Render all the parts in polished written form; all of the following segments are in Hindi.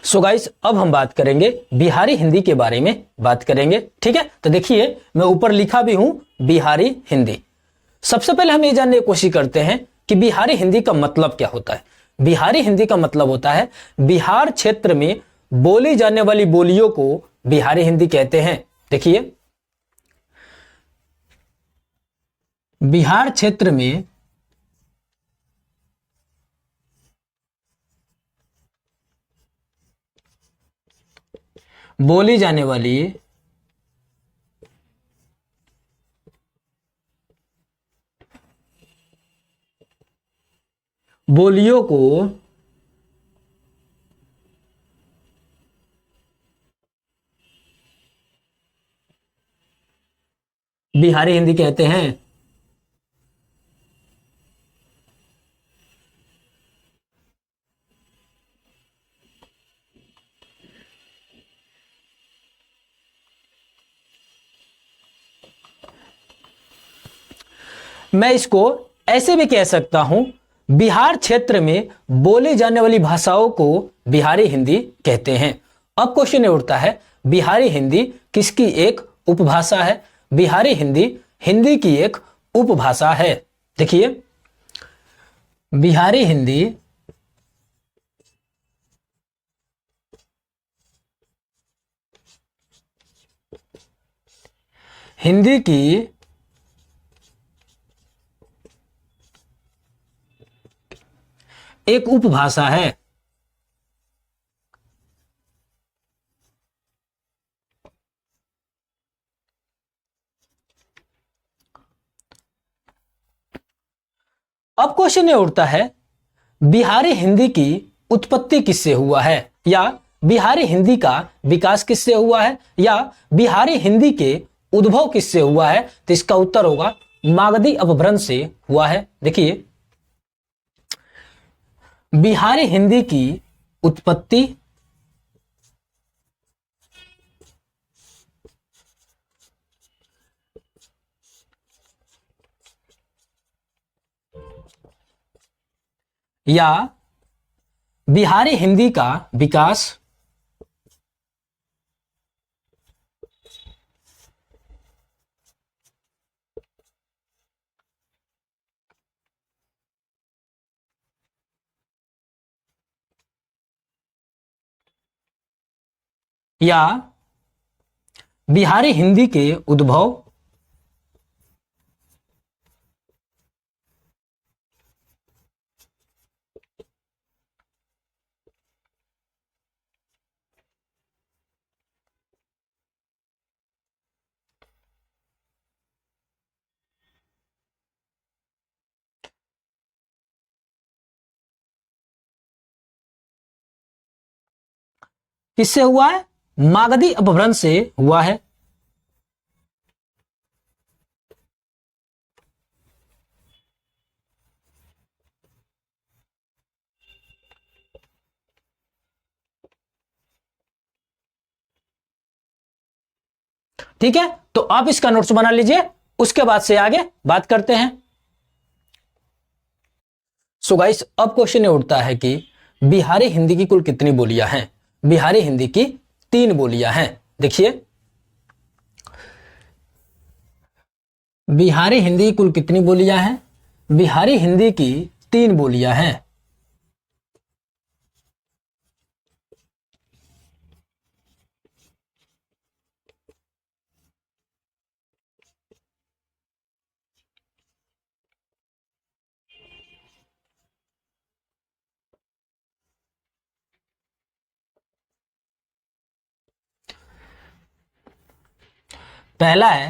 सो गाइस, अब हम बात करेंगे बिहारी हिंदी के बारे में बात करेंगे। ठीक है, तो देखिए मैं ऊपर लिखा भी हूं बिहारी हिंदी। सबसे पहले हम ये जानने की कोशिश करते हैं कि बिहारी हिंदी का मतलब क्या होता है। बिहारी हिंदी का मतलब होता है बिहार क्षेत्र में बोली जाने वाली बोलियों को बिहारी हिंदी कहते हैं। देखिए, बिहार क्षेत्र में बोली जाने वाली बोलियों को बिहारी हिंदी कहते हैं। मैं इसको ऐसे भी कह सकता हूं, बिहार क्षेत्र में बोली जाने वाली भाषाओं को बिहारी हिंदी कहते हैं। अब क्वेश्चन ये उठता है, बिहारी हिंदी किसकी एक उपभाषा है? बिहारी हिंदी हिंदी की एक उपभाषा है। देखिए, बिहारी हिंदी हिंदी की एक उपभाषा है। अब क्वेश्चन ये उठता है, बिहारी हिंदी की उत्पत्ति किससे हुआ है, या बिहारी हिंदी का विकास किससे हुआ है, या बिहारी हिंदी के उद्भव किससे हुआ है? तो इसका उत्तर होगा मागधी अपभ्रंश से हुआ है। देखिए, बिहारी हिंदी की उत्पत्ति या बिहारी हिंदी का विकास या बिहारी हिंदी के उद्भव किससे हुआ है? मागधी अपभ्रंश से हुआ है। ठीक है, तो आप इसका नोट्स बना लीजिए, उसके बाद से आगे बात करते हैं। सो गाइस, अब क्वेश्चन ये उठता है कि बिहारी हिंदी की कुल कितनी बोलियां हैं? बिहारी हिंदी की 3 बोलियां हैं। देखिए, बिहारी हिंदी की कुल कितनी बोलियां हैं? बिहारी हिंदी की 3 बोलियां हैं। पहला है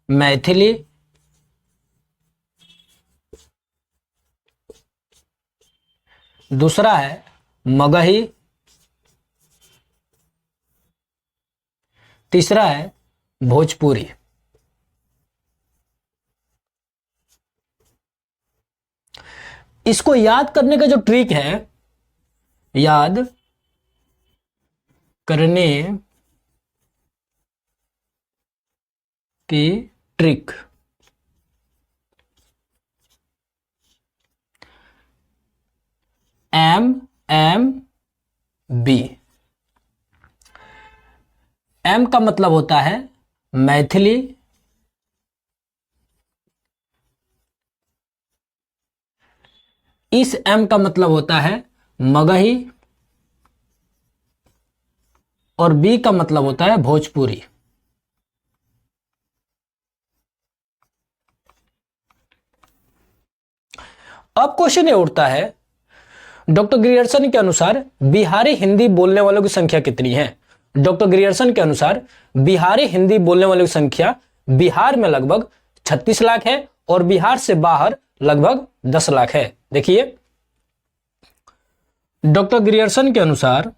मैथिली, दूसरा है मगही, तीसरा है भोजपुरी। इसको याद करने का जो ट्रिक है, याद करने की ट्रिक, एम बी। एम का मतलब होता है मैथिली, इस एम का मतलब होता है मगही, और बी का मतलब होता है भोजपुरी। अब क्वेश्चन ये उठता है, डॉक्टर ग्रियर्सन के अनुसार बिहारी हिंदी बोलने वालों की संख्या कितनी है? डॉक्टर ग्रियर्सन के अनुसार बिहारी हिंदी बोलने वालों की संख्या बिहार में लगभग 36 लाख है और बिहार से बाहर लगभग 10 लाख है। देखिए, डॉक्टर ग्रियर्सन के अनुसार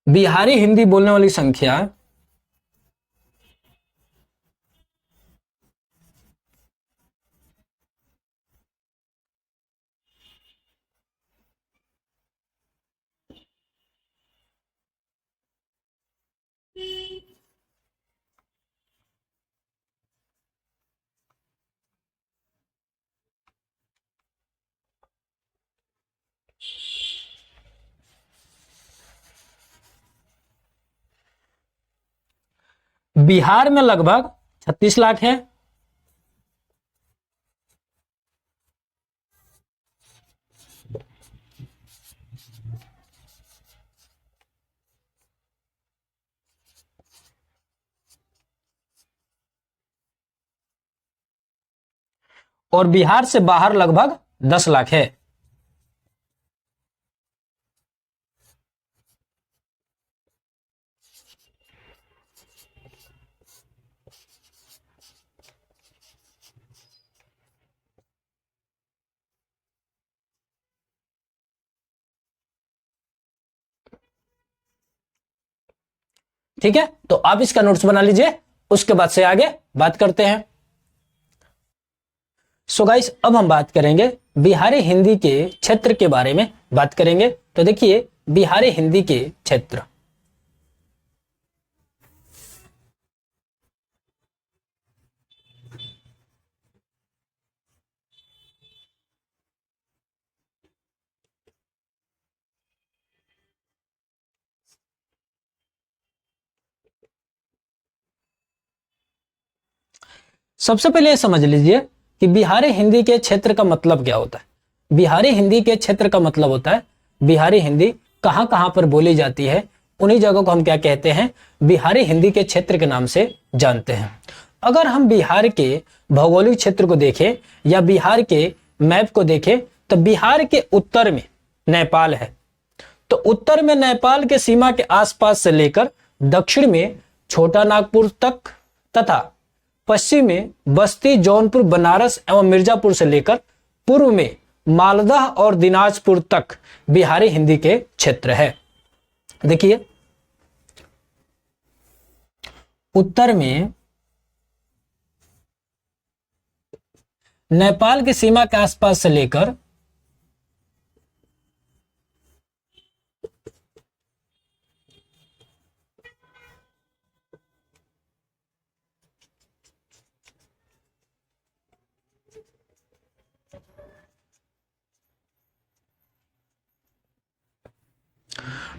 बिहारी हिंदी बोलने वाली संख्या बिहार में लगभग 36 लाख है और बिहार से बाहर लगभग 10 लाख है। ठीक है, तो आप इसका नोट्स बना लीजिए, उसके बाद से आगे बात करते हैं। सो गाइस, अब हम बात करेंगे बिहारी हिंदी के क्षेत्र के बारे में बात करेंगे। तो देखिए, बिहारी हिंदी के क्षेत्र, सबसे पहले ये समझ लीजिए कि बिहारी हिंदी के क्षेत्र का मतलब क्या होता है। बिहारी हिंदी के क्षेत्र का मतलब होता है बिहारी हिंदी कहां कहां पर बोली जाती है, उन्हीं जगहों को हम क्या कहते हैं, बिहारी हिंदी के क्षेत्र के नाम से जानते हैं। अगर हम बिहार के भौगोलिक क्षेत्र को देखें या बिहार के मैप को देखें, तो बिहार के उत्तर में नेपाल है। तो उत्तर में नेपाल के सीमा के आसपास से लेकर दक्षिण में छोटा नागपुर तक तथा पश्चिम में बस्ती, जौनपुर, बनारस एवं मिर्जापुर से लेकर पूर्व में मालदह और दिनाजपुर तक बिहारी हिंदी के क्षेत्र है। देखिए, उत्तर में नेपाल की सीमा के आसपास से लेकर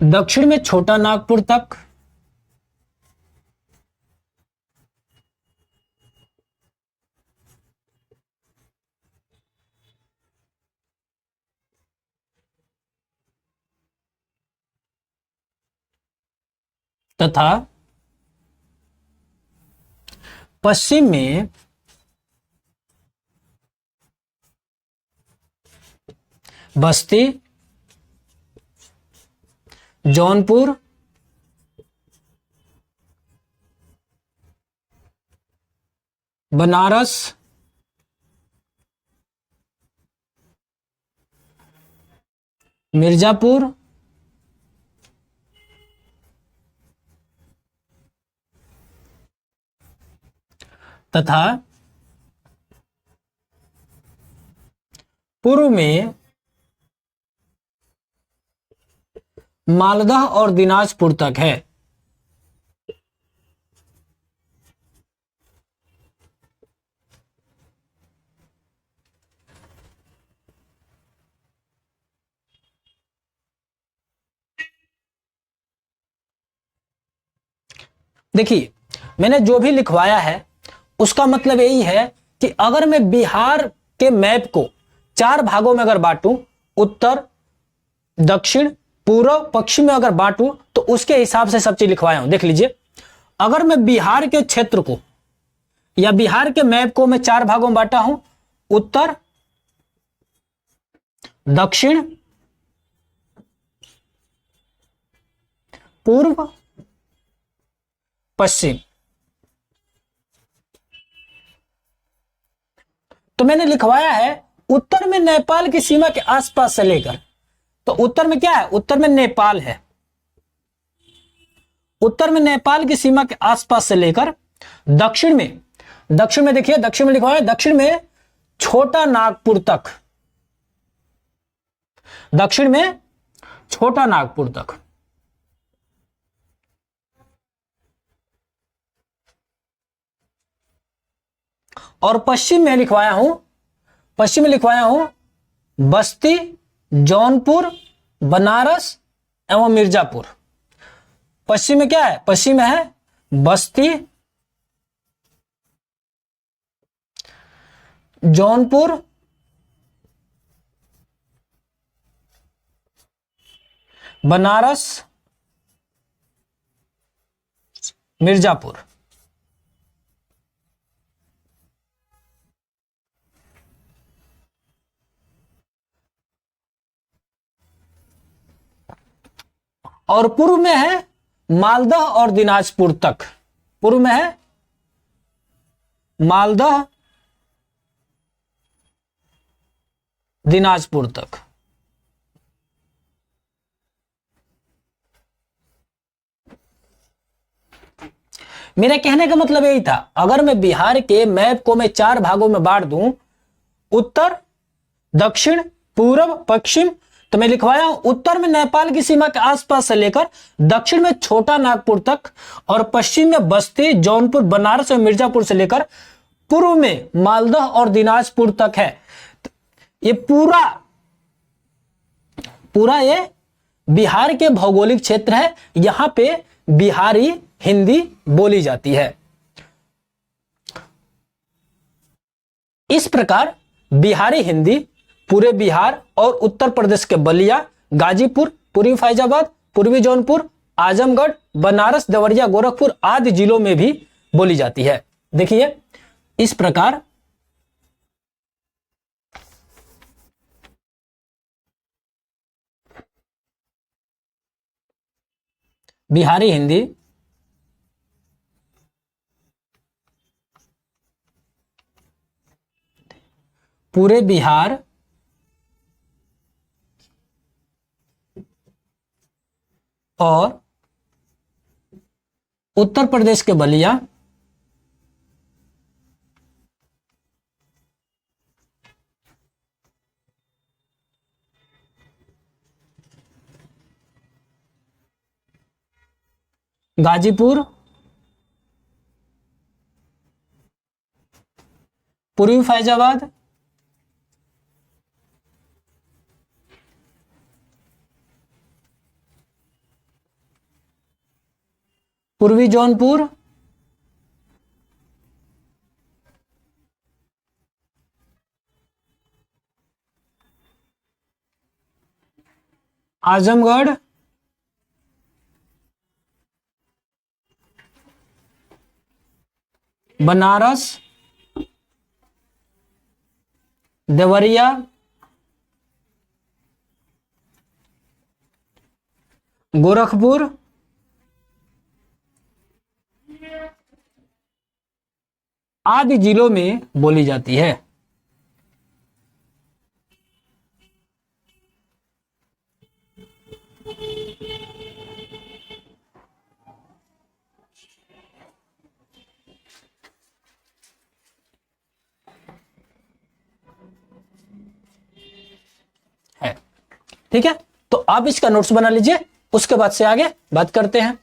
दक्षिण में छोटा नागपुर तक तथा पश्चिम में बस्ती, जौनपुर, बनारस, मिर्जापुर तथा पूर्व में मालदह और दिनाजपुर तक है। देखिए मैंने जो भी लिखवाया है उसका मतलब यही है कि अगर मैं बिहार के मैप को 4 भागों में अगर बांटूं, उत्तर, दक्षिण, पूर्व, पश्चिम में अगर बांटूं, तो उसके हिसाब से सब चीज लिखवाया हूं। देख लीजिए, अगर मैं बिहार के क्षेत्र को या बिहार के मैप को मैं 4 भागों में बांटा हूं, उत्तर, दक्षिण, पूर्व, पश्चिम। तो मैंने लिखवाया है उत्तर में नेपाल की सीमा के आसपास से लेकर, तो उत्तर में क्या है, उत्तर में नेपाल है, उत्तर में नेपाल की सीमा के आसपास से लेकर दक्षिण में देखिए, दक्षिण में लिखवाया, दक्षिण में छोटा नागपुर तक, दक्षिण में छोटा नागपुर तक। और पश्चिम में लिखवाया हूं बस्ती, जौनपुर, बनारस एवं मिर्जापुर। पश्चिम में क्या है, पश्चिम में है बस्ती, जौनपुर, बनारस, मिर्जापुर। और पूर्व में है मालदह और दिनाजपुर तक, पूर्व में है मालदह, दिनाजपुर तक। मेरे कहने का मतलब यही था, अगर मैं बिहार के मैप को मैं 4 भागों में बांट दूं, उत्तर, दक्षिण, पूर्व, पश्चिम, तो मैं लिखवाया हूं उत्तर में नेपाल की सीमा के आसपास से लेकर दक्षिण में छोटा नागपुर तक, और पश्चिम में बस्ती, जौनपुर, बनारस और मिर्जापुर से लेकर पूर्व में मालदह और दिनाजपुर तक है। ये पूरा ये बिहार के भौगोलिक क्षेत्र है, यहां पे बिहारी हिंदी बोली जाती है। इस प्रकार बिहारी हिंदी पूरे बिहार और उत्तर प्रदेश के बलिया, गाजीपुर, पूर्वी फैजाबाद, पूर्वी जौनपुर, आजमगढ़, बनारस, देवरिया, गोरखपुर आदि जिलों में भी बोली जाती है। देखिए इस प्रकार बिहारी हिंदी पूरे बिहार और उत्तर प्रदेश के बलिया, गाजीपुर, पूर्वी फैजाबाद, पूर्वी जौनपुर, आजमगढ़, बनारस, देवरिया, गोरखपुर आदि जिलों में बोली जाती है। ठीक है, तो आप इसका नोट्स बना लीजिए, उसके बाद से आगे बात करते हैं।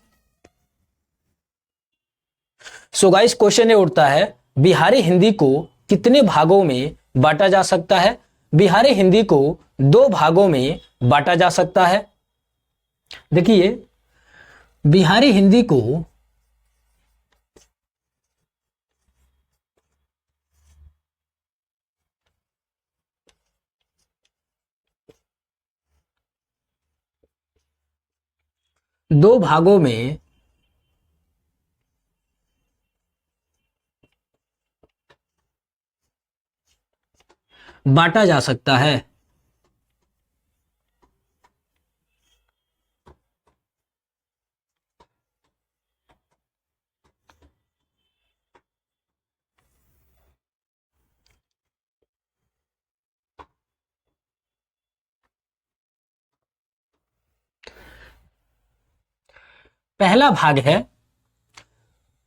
सो गाइस क्वेश्चन ये उठता है, बिहारी हिंदी को कितने भागों में बांटा जा सकता है? बिहारी हिंदी को 2 भागों में बांटा जा सकता है। देखिए बिहारी हिंदी को दो भागों में बांटा जा सकता है। पहला भाग है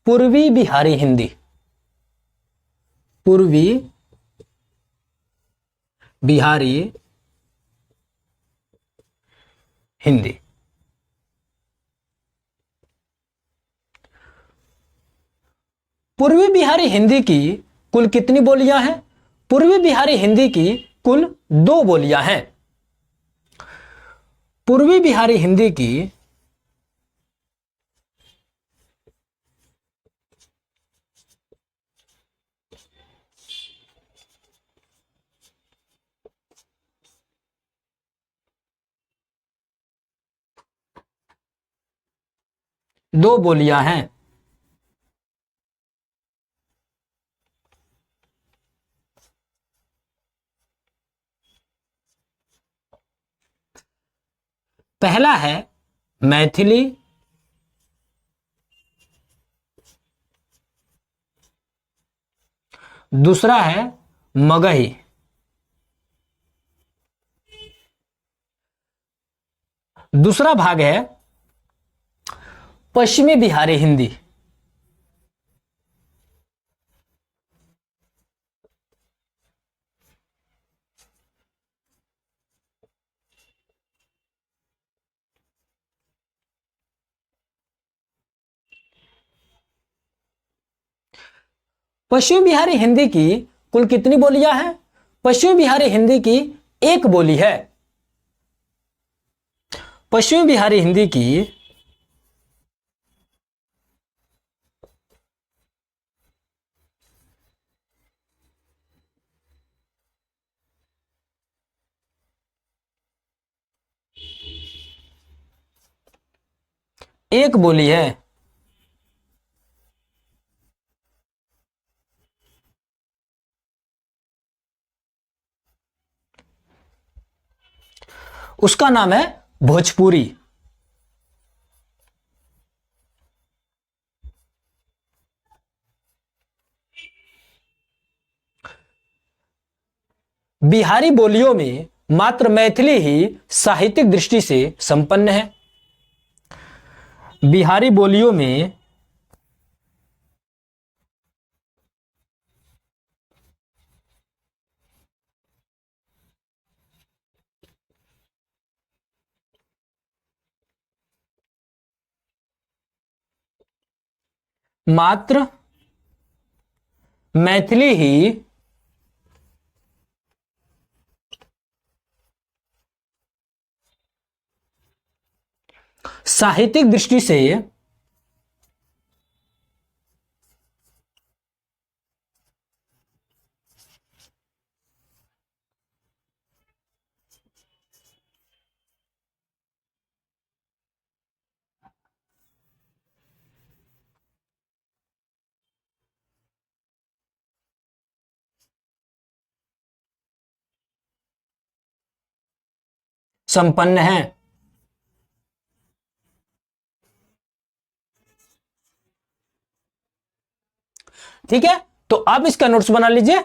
पूर्वी बिहारी हिंदी। पूर्वी बिहारी हिंदी। पूर्वी बिहारी हिंदी की कुल कितनी बोलियां हैं? पूर्वी बिहारी हिंदी की कुल 2 बोलियां हैं। पूर्वी बिहारी हिंदी की दो बोलियां हैं। पहला है मैथिली, दूसरा है मगही। दूसरा भाग है पश्चिमी बिहारी हिंदी। पश्चिमी बिहारी हिंदी की कुल कितनी बोलियां हैं? पश्चिमी बिहारी हिंदी की 1 बोली है। पश्चिमी बिहारी हिंदी की एक बोली है। उसका नाम है भोजपुरी। बिहारी बोलियों में मात्र मैथिली ही साहित्यिक दृष्टि से संपन्न है। बिहारी बोलियों में मात्र मैथिली ही साहित्यिक दृष्टि से संपन्न है। ठीक है, तो आप इसका नोट्स बना लीजिए।